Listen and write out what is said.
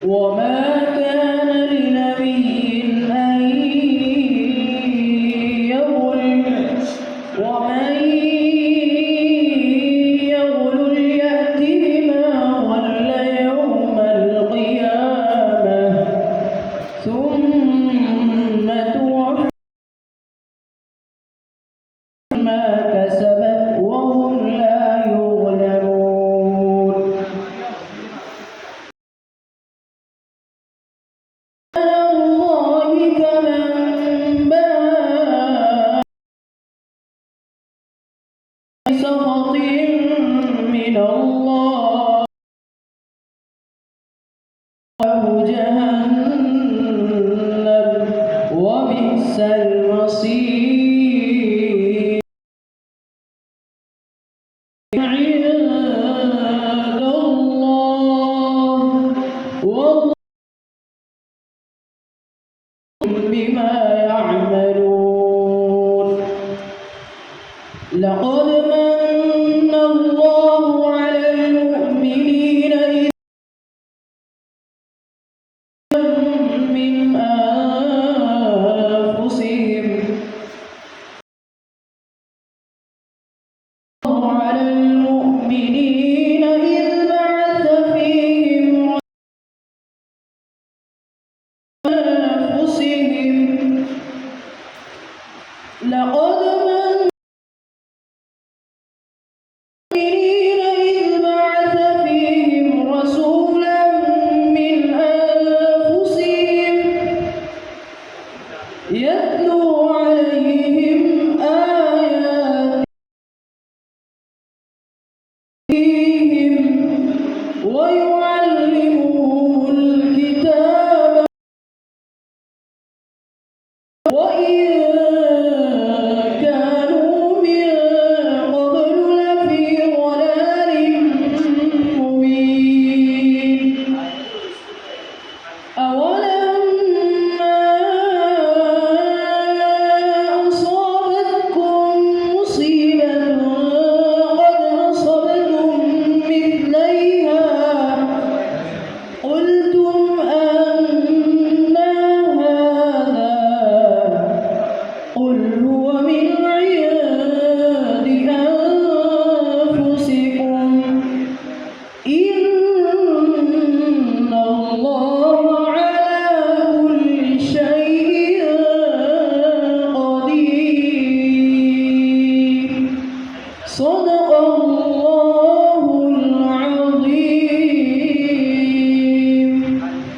وما كان لنبي أن يغل ومن يغل يأت بما غل يوم القيامة ثم توفى ما كسبت وهم لا يظلمون. الله كمن باء بسخط من الله جهنم وبئس المصير. عند الله والله بما يعملون. لقد من الله على المؤمنين إذ من أنفسهم على المؤمنين إذ بعث فيهم أنفسهم. لقد من المؤمنين إذ بعث فيهم رسولا من أنفسهم يتلو عليهم آياتهم ويعلمهم الكتاب وإن كانوا من قبل لفي ضلال مبين. أولما أصابتكم مصيبة قد أصبتم مثليها قلتم